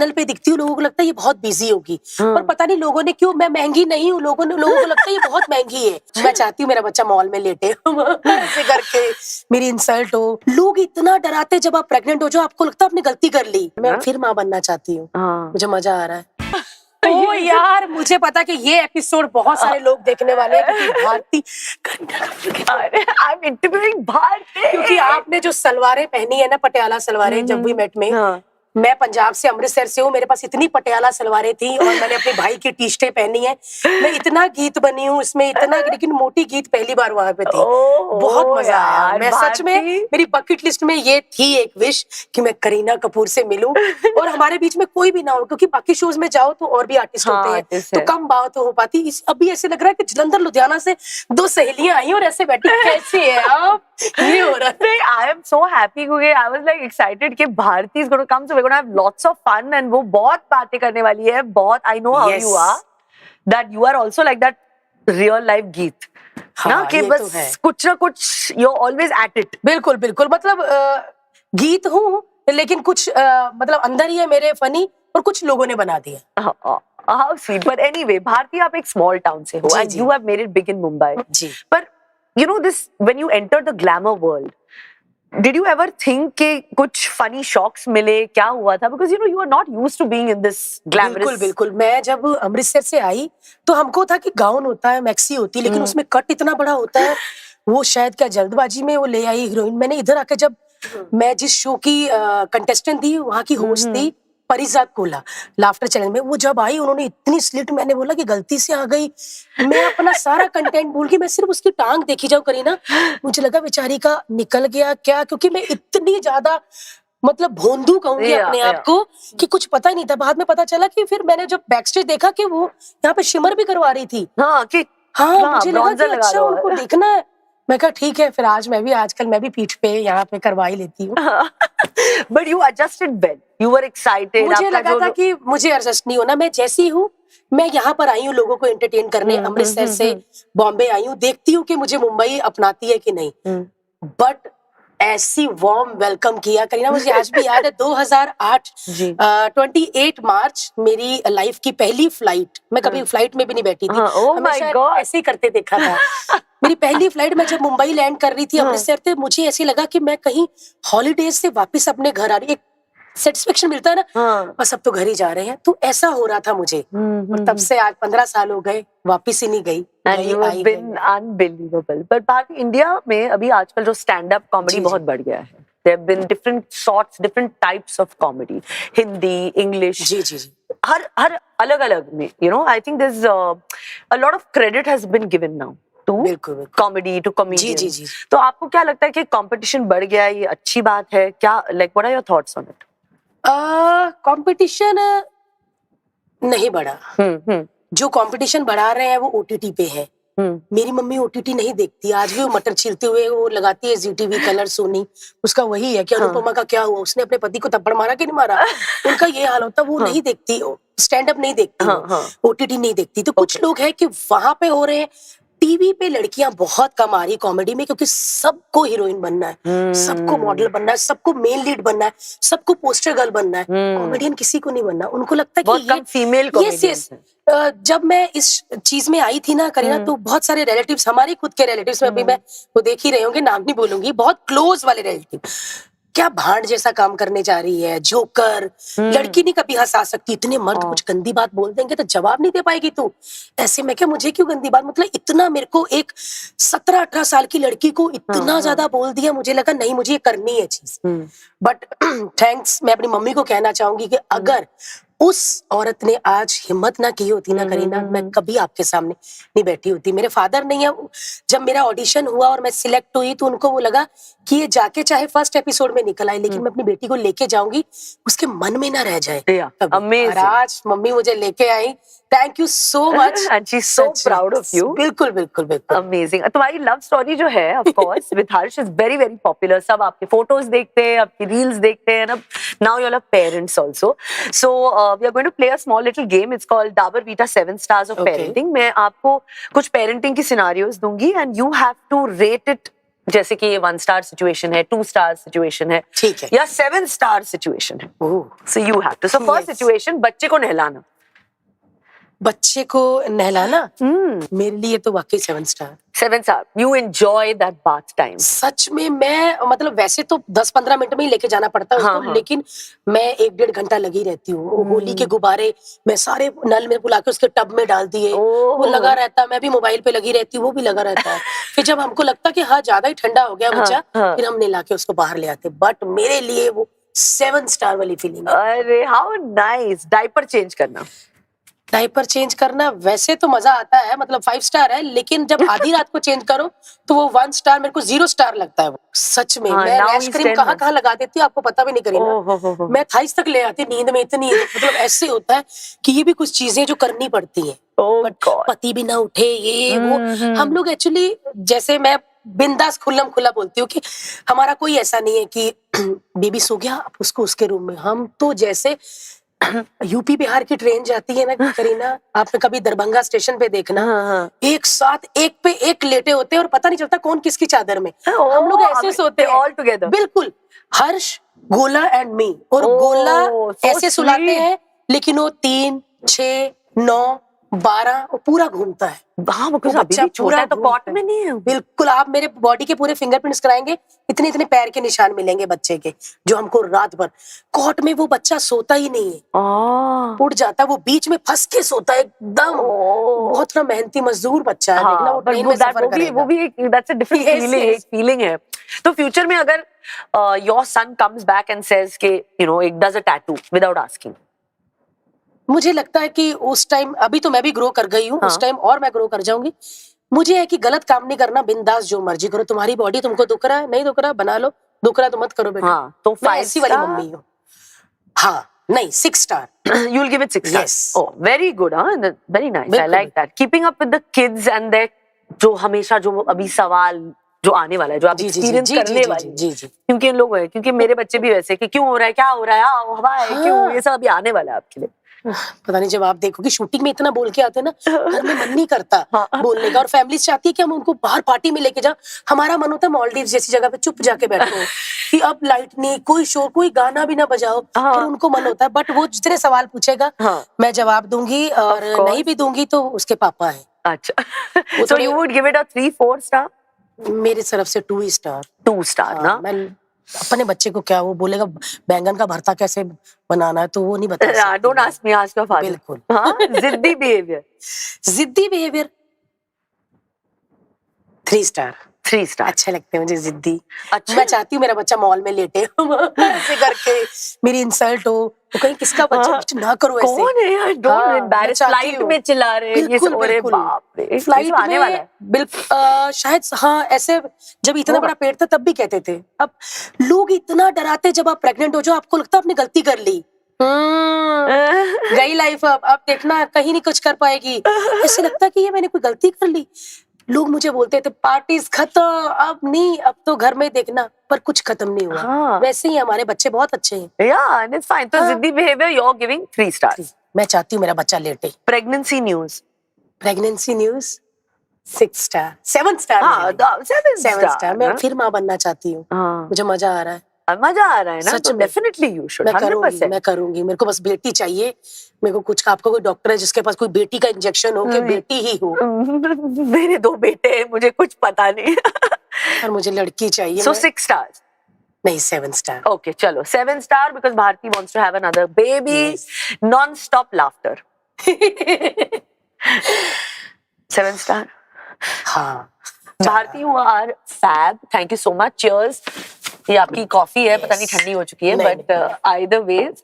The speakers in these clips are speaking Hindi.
चैनल पे दिखती हूँ, लोगों को लगता है ये बहुत बिजी होगी, हाँ। पर पता नहीं लोगों ने क्यों, मैं महंगी नहीं हूँ, लोगों को लगता है ये बहुत महंगी है। मैं चाहती हूँ मेरा बच्चा मॉल में लेटे ऐसे करके मेरी इंसल्ट हो। लोग इतना डराते जब आप प्रेग्नेंट हो जाओ, आपको लगता है आपने गलती कर ली। मैं फिर माँ बनना चाहती हूँ, हाँ। मुझे मजा आ रहा है। ओ यार, मुझे पता कि ये एपिसोड बहुत सारे लोग देखने वाले हैं, क्योंकि भारती करीना कपूर की, आई एम इंटरव्यूइंग भारती, क्योंकि आपने जो सलवारें पहनी है ना, पटियाला सलवारें, जब वी मेट में, हाँ। मैं पंजाब से, अमृतसर से हूँ, मेरे पास इतनी पटियाला सलवारें थी और मैंने अपने भाई की टी-शर्टें पहनी है। मैं इतना गीत बनी हूँ इसमें, इतना, लेकिन मोटी गीत पहली बार वहां पे थी। बहुत मजा आया। मैं सच में, मेरी बकेट लिस्ट में ये थी एक विश कि मैं करीना कपूर से मिलूं और हमारे बीच में कोई भी ना हो, क्योंकि बाकी शोज में जाओ तो और भी आर्टिस्ट होते हैं, तो कम बात हो पाती। अभी ऐसे लग रहा है कि जलंधर लुधियाना से दो सहेलियां आई और ऐसे बैठी, कैसे है आप, ये हो रहा है। आई एम सो हैप्पी क्योंकि आई वाज लाइक एक्साइटेड कि Bharti is gonna come, so we gonna have lots of fun and वो बहुत बातें करने वाली है, बहुत। I know how you are, that you are also like that real life Geet, ना कि बस कुछ ना कुछ you are always at it. बिल्कुल बिल्कुल, मतलब गीत हूँ, लेकिन कुछ मतलब अंदर ही है मेरे फनी, और कुछ लोगों ने बना दिया। How sweet. But anyway, Bharti आप एक small town से हो and you have made it big in Mumbai. Ji. But you know this, when you enter the glamour world, did you ever think कि कुछ funny shocks मिले, क्या हुआ था? Because you know you are not used to being in this glamorous. बिल्कुल बिल्कुल, मैं जब अमृतसर से आई तो हमको था कि गाउन होता है, मैक्सी होती है, लेकिन उसमें कट इतना बड़ा होता है, वो शायद क्या जल्दबाजी में वो ले आई हीरोइन। मैंने इधर आके, जब मैं जिस शो की कंटेस्टेंट थी, वहाँ की होस्ट थी परिजात कोला, लाफ्टर चैनल में, वो जब आई उन्होंने इतनी स्लिट, मैंने बोला कि गलती से आ गई, मैं अपना सारा कंटेंट भूल गई, मैं सिर्फ उसकी टांग देखी जाऊं करीना, मुझे लगा बेचारी का निकल गया क्या, क्योंकि मैं इतनी ज्यादा, मतलब भोंदू कहूंगी अपने आप को, कि कुछ पता ही नहीं था। बाद में पता चला कि फिर मैंने जब बैक स्टेज देखा कि वो यहाँ पे शिमर भी करवा रही थी। मुझे लगा कि अच्छा उनको देखना है। मैं कहा ठीक है, फिर आजकल मैं भी पीठ पे यहाँ पे करवा ही लेती हूँ। But you adjusted well. You were excited. मुझे लगा था कि मुझे एडजस्ट नहीं होना, मैं जैसी हूँ, मैं यहाँ पर आई हूँ लोगों को एंटरटेन करने, अमृतसर से बॉम्बे आई हूँ, देखती हूँ कि मुझे मुंबई अपनाती है कि नहीं। बट ऐसी वार्म वेलकम किया करीना, मुझे आज भी याद है 2008 28 मार्च मेरी लाइफ की पहली फ्लाइट। मैं कभी फ्लाइट में भी नहीं बैठी थी, हमेशा ऐसे ही करते देखा था। मेरी पहली फ्लाइट, मैं जब मुंबई लैंड कर रही थी अमृतसर से, मुझे ऐसे लगा कि मैं कहीं हॉलीडेज से वापस अपने घर आ रही, एक सेटिस्फेक्शन मिलता है ना, बस अब तो घर ही जा रहे हैं, तो ऐसा हो रहा था मुझे। और तब से आज 15 साल हो गए, वापस ही नहीं गई। And you have been unbelievable. But Bharti, India में अभी आजकल जो स्टैंड अप कॉमेडी बहुत बढ़ गया है। There have been different sorts, different types of comedy. Hindi, English, जी, हर अलग-अलग में, you know, I think there's a lot of credit has been given now to comedy, to comedians. जी। तो आपको क्या लगता है कि कंपटीशन बढ़ गया है, ये अच्छी बात है क्या? Like what are your thoughts on it? Competition नहीं बढ़ा। जो कंपटीशन बढ़ा रहे हैं वो ओटीटी पे है। मेरी मम्मी ओटीटी नहीं देखती, आज भी वो मटर छीलते हुए वो लगाती है जीटीवी, कलर, सोनी, उसका वही है कि अनुपमा का क्या हुआ, उसने अपने पति को थप्पड़ मारा कि नहीं मारा, उनका ये हाल होता, वो नहीं देखती, स्टैंड अप नहीं देखती, ओटीटी नहीं देखती। तो कुछ लोग हैं कि वहां पे हो रहे हैं। टीवी पे लड़कियां बहुत कम आ रही कॉमेडी में, क्योंकि सबको हीरोइन बनना है, सबको मॉडल बनना है, सबको मेन लीड बनना है, सबको पोस्टर गर्ल बनना है, कॉमेडियन किसी को नहीं बनना। उनको लगता है कि ये फीमेल कॉमेडियन। जब मैं इस चीज में आई थी ना करीना, तो बहुत सारे रिलेटिव्स, हमारे खुद के रिलेटिव्स में, अभी मैं वो देख ही रहे होंगे, नाम नहीं बोलूंगी, बहुत क्लोज वाले रिलेटिव, क्या भांड जैसा काम करने जा रही है, जोकर, लड़की नहीं कभी हंसा सकती, इतने मर्द कुछ गंदी बात बोल देंगे तो जवाब नहीं दे पाएगी तू। ऐसे में क्या, मुझे क्यों गंदी बात, मतलब इतना मेरे को, एक 17-18 साल की लड़की को इतना ज्यादा बोल दिया, मुझे लगा नहीं, मुझे ये करनी है चीज। बट थैंक्स, मैं अपनी मम्मी को कहना चाहूंगी कि अगर उस औरत ने आज हिम्मत ना की होती ना करीना, मैं कभी आपके सामने नहीं बैठी होती। मेरे फादर नहीं है, जब मेरा ऑडिशन हुआ और मैं सिलेक्ट हुई तो उनको वो लगा कि ये जाके चाहे फर्स्ट एपिसोड में निकल आए, लेकिन मैं अपनी बेटी को लेके जाऊंगी, उसके मन में ना रह जाए। और आज मम्मी मुझे लेके आई, thank you so much, and she is so proud of you. बिल्कुल बिल्कुल बिल्कुल, अमेजिंग। तुम्हारी लव स्टोरी जो है of course with Harsh is very very popular, सब आपके फोटोज देखते हैं, आपकी रील्स देखते हैं, अब now you are parents also, so we are going to play a small little game, it's called Dabur Vita 7 stars of parenting. मैं आपको कुछ पेरेंटिंग की सिनेरियोज दूंगी and you have to rate it जैसे कि ये 1 स्टार सिचुएशन है, 2 स्टार सिचुएशन है, ठीक है। या 7 स्टार सिचुएशन है. ओह, So you have to. So first Yes. situation, बच्चे को नहलाना. बच्चे को नहलाना मेरे लिए तो वाकई 7 star. 7 star. You enjoy that bath time. सच में मैं मतलब वैसे तो 10-15 मिनट में ही लेके जाना पड़ता है हाँ, उसको, हाँ. लेकिन मैं 1-1.5 घंटा लगी रहती हूँ. वो होली के गुब्बारे मैं सारे नल में बुला के उसके टब में डाल दिए, वो लगा रहता है. मैं भी मोबाइल पे लगी रहती हूँ, वो भी लगा रहता है. फिर जब हमको लगता कि हाँ ज्यादा ही ठंडा हो गया बच्चा, हाँ. फिर हम नहला के उसको बाहर ले आते. बट मेरे लिए वो 7 स्टार वाली फीलिंग है. अरे how nice. डायपर चेंज करना. डायपर चेंज करना वैसे तो मजा आता है, मतलब 5 स्टार है, लेकिन जब आधी रात को चेंज करो तो वो 1 स्टार, मेरे को 0 स्टार लगता है वो. सच में हाँ, मैं now रैश he's क्रीम 10 कहाँ months. कहाँ लगा देती हूँ आपको पता भी नहीं करीना. मैं थाइस तक ले आती नींद में. इतनी मतलब ऐसे होता है कि ये भी कुछ चीजें जो करनी पड़ती हैं. Oh God. पति भी ना उठे, ये वो. हम लोग एक्चुअली, जैसे मैं बिंदास खुल्लम खुल्ला बोलती हूँ कि हमारा कोई ऐसा नहीं है कि बेबी सो गया आप उसको उसके रूम में. हम तो जैसे यूपी बिहार की ट्रेन जाती है ना करीना, आपने कभी दरभंगा स्टेशन पे देखना, एक साथ एक पे एक लेटे होते हैं और पता नहीं चलता कौन किसकी चादर में. हम लोग ऐसे सोते हैं all together. बिल्कुल. हर्ष, गोला एंड मी. और गोला so ऐसे सुलाते sweet. हैं, लेकिन वो 3, 6, 9, 12 वो पूरा घूमता है. हाँ, because वो अभी बच्चा भी छोटा है तो पूरा कॉट में नहीं है. बिल्कुल. आप मेरे बॉडी के पूरे फिंगरप्रिंट्स कराएंगे, इतने इतने पैर के निशान मिलेंगे बच्चे के, जो हमको रात भर. कॉट में वो बच्चा सोता ही नहीं है, उड़ जाता है. वो बीच में फंस के सोता है एकदम. बहुत ना मेहनती मजदूर बच्चा है. देखना वो ट्रेन में सफर करेगा. वो भी that's a different Yes, feeling. yes. एक फीलिंग है. तो फ्यूचर में अगर your son comes back and says कि एक does a tattoo without asking. मुझे लगता है कि उस टाइम, अभी तो मैं भी ग्रो कर गई हूँ, उस टाइम और मैं ग्रो कर जाऊंगी. मुझे है कि गलत काम नहीं करना, बिंदास जो मर्जी करो. तुम्हारी बॉडी, तुमको दुख रहा है, नहीं दुख रहा बना लो, दुख रहा है तो मत करो बेटा. हाँ, तो मैं 5 ऐसी वाली मम्मी हूँ. हाँ, नहीं 6 star. You'll give it 6 stars. Yes. Oh, very good, huh? Very nice. I बिल्कुल. like that. Keeping up with the kids and their जो हमेशा जो अभी सवाल जो आने वाला है, जो आप जी, जी, जी, एक्सपीरियंस जी, करने जी, वाले हैं. जी, जी. क्योंकि इन लोग हैं, क्योंकि मेरे बच्चे भी वैसे कि क्यों हो रहा है, क्या हो रहा है, हवा है, क्यों, ये सब अभी आने वाला है आपके लिए. पता नहीं, जब आप देखोगे शूटिंग में इतना बोल के आते हैं ना, घर में मन नहीं करता बोलने का. और फैमिली चाहती है कि हम उनको बाहर पार्टी में लेके जाओ. हमारा मन होता है मालदीव जैसी जगह पे चुप जाके बैठो, कि अब लाइट नहीं, कोई शोर, कोई गाना भी ना बजाओ. और उनको मन होता है. बट वो जितने सवाल पूछेगा मैं जवाब दूंगी, और नहीं भी दूंगी तो उसके पापा है. अच्छा. So you would give it a 3-4 star? मेरी तरफ से 2 स्टार. 2 star ना. मैं अपने बच्चे को क्या, वो बोलेगा बैंगन का भरता कैसे बनाना है, तो वो नहीं बता सकती. Don't ask me, ask your father. बिल्कुल. हाँ, जिद्दी बिहेवियर. जिद्दी बिहेवियर 3 स्टार. 3 star. अच्छे लगते हैं मुझे जिद्दी. अच्छा. मैं चाहती हूँ मेरा बच्चा मॉल में लेटे ऐसे करके, मेरी इंसल्ट हो तो कहीं किसका बच्चा कुछ ना करो ऐसे. कौन है यार? Don't embarrass. फ्लाइट में चिल्ला रहे हैं ये सब. अरे बाप रे, फ्लाइट आने वाला है. बिल्कुल. शायद हाँ, ऐसे जब इतना बड़ा पेट था तब भी कहते थे. अब लोग इतना डराते जब आप प्रेग्नेंट हो जाओ, आपको लगता है आपने गलती कर ली. गई लाइफ. अब देखना कहीं नहीं कुछ कर पाएगी. ऐसे लगता है कि ये मैंने कोई गलती कर ली. लोग मुझे बोलते थे पार्टीज खत्म, अब नहीं, अब तो घर में देखना. पर कुछ खत्म नहीं हुआ. हाँ. वैसे ही हमारे बच्चे बहुत अच्छे हैं. Yeah, and it's fine. तो जिद्दी बिहेवियर, you're giving 3 stars. मैं चाहती हूँ मेरा बच्चा लेटे. Pregnancy news. Pregnancy news 6 star. 7 star. हाँ, 7 स्टार. मैं फिर माँ बनना चाहती हूँ. मुझे मजा आ रहा है. मजा आ रहा है ना. सच तो में. Definitely you should. मैं करूंगी. मेरे को बस बेटी चाहिए. मेरे को कुछ, आपको कोई डॉक्टर है जिसके पास कोई बेटी का इंजेक्शन हो, कि बेटी ही हो. मेरे 2 बेटे हैं, मुझे कुछ पता नहीं. और मुझे लड़की चाहिए. So 6 stars. नहीं 7 स्टार. Okay, चलो 7 star because Bharti wants to have another baby. Non-stop laughter. 7 star. हाँ. Bharti, you are fab. Thank you so much. Cheers. ये आपकी कॉफी है, पता नहीं ठंडी हो चुकी है, but either ways.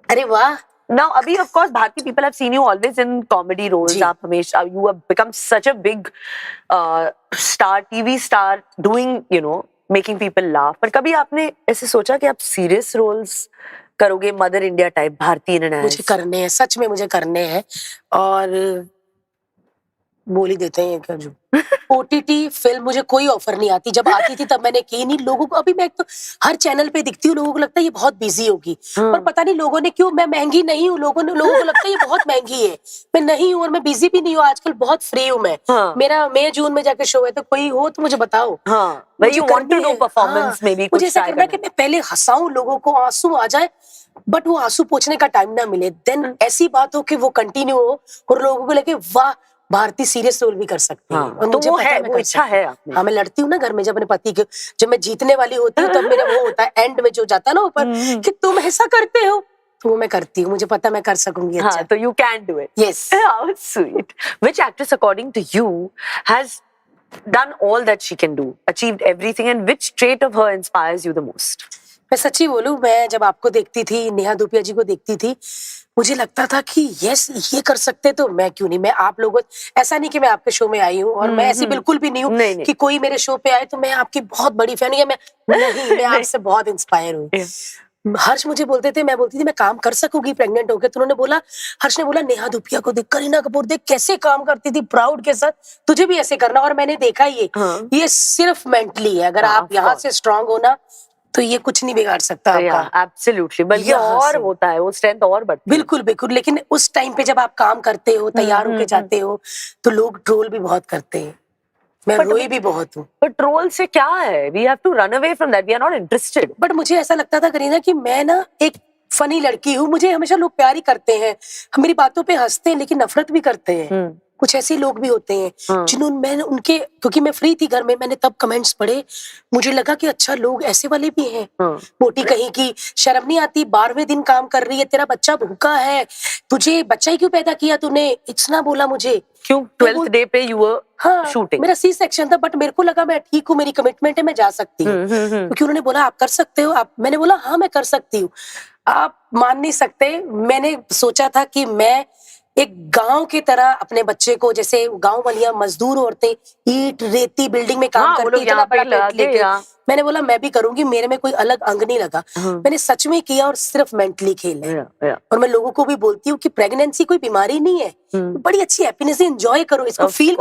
अरे वाह. Now, अभी of course Bharti, people have seen you always in comedy roles. आप हमेशा, you have become such a big star, TV star, doing, making people laugh. पर कभी आपने ऐसे सोचा कि आप serious roles करोगे, मदर इंडिया टाइप, भारती इन एन मुझे करने हैं, सच में मुझे करने हैं. और बोल ही देते हैं क्या जो ओटीटी फिल्म मुझे कोई ऑफर नहीं आती, जब आती थी तब मैंने की नहीं। लोगों को अभी मैं एक तो हर चैनल पे दिखती हूँ, लोगों को लगता है ये बहुत बिजी होगी, और पता नहीं लोगों ने क्यों, मैं महंगी नहीं हूँ, लोगों को लगता है ये बहुत महंगी है, मैं नहीं हूँ और मैं बिजी भी नहीं हूँ, आजकल बहुत फ्री हूँ मैं। मेरा मई जून में जाके शो है, तो कोई हो तो मुझे बताओ। You want to do performance में भी मुझे कुछ ऐसा try करना है कि मैं पहले हंसाऊं लोगों को, आंसू आ जाए, बट वो आंसू पोंछने का टाइम ना मिले, देन ऐसी बात हो कि वो कंटिन्यू हो और लोगों को लगे वाह भारती सीरियस रोल भी कर सकती है। और तो मुझे वो पता है, मैं वो कर इच्छा सकती है हूँ। आपने। हाँ, मैं लड़ती हूँ ना घर में, जब अपने पति के, जब मैं जीतने वाली होती हूँ तब मेरा वो होता है एंड में जो जाता है ना ऊपर कि तुम ऐसा करते हो, तो वो मैं करती हूँ, मुझे पता मैं कर सकूंगी। अच्छा, तो you can do it. Yes. How sweet. Which actress, according to you, has done all that she can do, achieved everything, and which trait of her inspires you the most? मैं सच्ची बोलूं, मैं जब आपको देखती थी, नेहा धूपिया जी को देखती थी, मुझे लगता था कि यस ये कर सकते तो मैं क्यों नहीं। मैं आप लोगों, ऐसा नहीं कि मैं आपके शो में आई हूँ, और मैं ऐसी बिल्कुल भी नहीं हूँ कि कोई मेरे शो पे आए तो मैं आपकी बहुत बड़ी फैन हूँ, या मैं आपसे बहुत इंस्पायर हूँ। हर्ष मुझे बोलते थे, मैं बोलती थी मैं काम कर सकूंगी प्रेग्नेंट होकर, तो उन्होंने बोला, हर्ष ने बोला नेहा धूपिया को देख, करीना कपूर देख कैसे काम करती थी प्राउड के साथ, तुझे भी ऐसे करना। और मैंने देखा ये सिर्फ मेंटली है, अगर आप यहाँ से स्ट्रांग हो ना तो ये कुछ नहीं बिगाड़ सकता आपका। एब्सोल्युटली, बल्कि और होता है, वो स्ट्रेंथ और बढ़ती है। बिल्कुल बिल्कुल, लेकिन उस टाइम पे जब आप काम करते हो, तैयार होके जाते हो, तो लोग ट्रोल भी बहुत करते हैं, मैं रोई भी बहुत हूँ। पर ट्रोल से क्या है? We have to run away from that. We are not interested. But मुझे ऐसा लगता था करीना कि मैं ना एक फनी लड़की हूँ, मुझे हमेशा लोग प्यार ही करते हैं, मेरी बातों पे हंसते हैं, लेकिन नफरत भी करते हैं। कुछ ऐसे लोग भी होते हैं जिन्होंने, मैंने उनके, क्योंकि मैं फ्री थी घर में, मैंने तब कमेंट्स पढ़े, मुझे लगा कि अच्छा लोग ऐसे वाले भी हैं। मोटी कहीं की, शर्म नहीं आती, 12वें दिन काम कर रही है, तेरा बच्चा भूखा है, तुझे बच्चा ही क्यों पैदा किया तूने, इतना बोला मुझे। क्यों 12th डे पे you were shooting? मेरा सी सेक्शन था, बट मेरे को लगा मैं ठीक हूँ, मेरी कमिटमेंट है, मैं जा सकती हूँ। क्योंकि उन्होंने बोला आप कर सकते हो, आप, मैंने बोला हाँ मैं कर सकती हूँ। आप मान नहीं सकते, मैंने सोचा था कि मैं एक गांव की तरह अपने बच्चे को, जैसे गांव वालियां मजदूर औरतें ईट रेती बिल्डिंग में काम करती, इतना बड़ा पेट लेके, मैंने बोला मैं भी करूंगी, मेरे में कोई अलग अंग नहीं लगा, मैंने सच में किया, और सिर्फ मेंटली खेला। और मैं लोगों को भी बोलती हूँ कि प्रेगनेंसी कोई बीमारी नहीं है, बड़ी अच्छी हैप्पीनेस, एंजॉय करो इसको, फील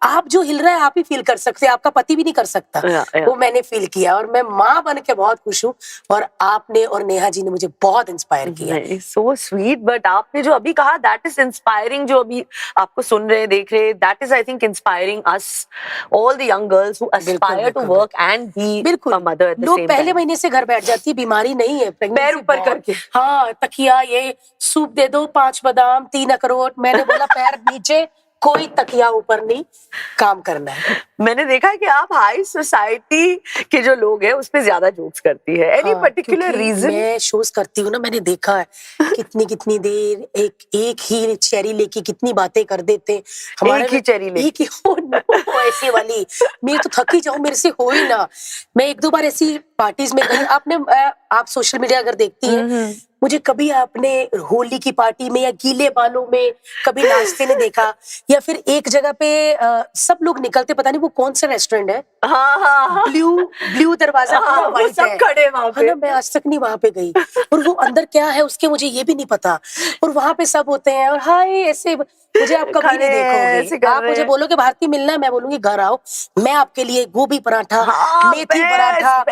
आप जो हिल रहा है आप ही फील कर सकते हैं, आपका पति भी नहीं कर सकता। वो मैंने फील किया, और मैं माँ बन के बहुत खुश हूँ, और आपने और नेहा जी ने मुझे बहुत इंस्पायर किया। So sweet. बट आपने जो अभी कहा दैट इज इंस्पायरिंग, जो अभी आपको सुन रहे देख रहे, that is I think inspiring us all the young girls who aspire to work and be बिल्कुल। लोग पहले महीने से घर बैठ जाती है, बीमारी नहीं है, पैर ऊपर करके, हाँ तकिया, ये सूप दे दो, 5 बादाम 3 अखरोट, मैंने बोला पैर नीचे, कोई तकिया ऊपर नहीं, काम करना है। मैंने देखा है कि आप हाई सोसाइटी के जो लोग हैं उस पे ज्यादा जोक्स करती है। Any particular reason? मैं शोज करती हूँ ना, मैंने देखा है कितनी देर एक ही चेरी लेके कितनी बातें कर देते हमारे, एक ही चेरी लेके, एक ही ऐसी वाली, मैं तो थकी जाऊं, मेरे से हो ही ना। मैं 1-2 बार ऐसी पार्टीज में गई, आप सोशल मीडिया अगर देखती हैं, मुझे कभी आपने होली की पार्टी में या गीले बालों में कभी नाचते नहीं देखा, या फिर एक जगह पे सब लोग निकलते, पता नहीं वो कौन सा रेस्टोरेंट है, ब्लू दरवाजा, वो सब खड़े वहां पे, मैं आज तक नहीं वहां पे गई, और वो अंदर क्या है उसके मुझे ये भी नहीं पता, और वहां पे सब होते हैं, और हाय ऐसे, मुझे आप कभी नहीं देखोगे। आप मुझे बोलोगे भारती मिलना है, मैं बोलूंगी घर आओ, मैं आपके लिए गोभी पराठा, मेथी पराठा,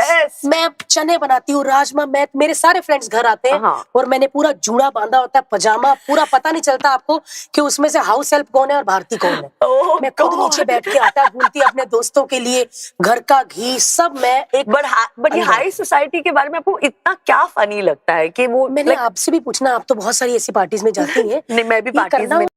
मैं चने बनाती हूँ, राजमा, मैं, मेरे सारे फ्रेंड्स घर आते हैं, और मैंने पूरा जूड़ा बांधा होता है, पजामा पूरा, पता नहीं चलता आपको कि उसमें से हाउस हेल्प कौन है और भारती कौन है। मैं खुद नीचे बैठ के आटा गूंथती अपने दोस्तों के लिए, घर का घी सब मैं एक। बट ये हाई सोसाइटी के बारे में आपको इतना क्या फनी लगता है कि वो, मैंने आपसे भी पूछना, आप तो बहुत सारी ऐसी पार्टीज में जाती हैं। नहीं, मैं भी पार्टीज में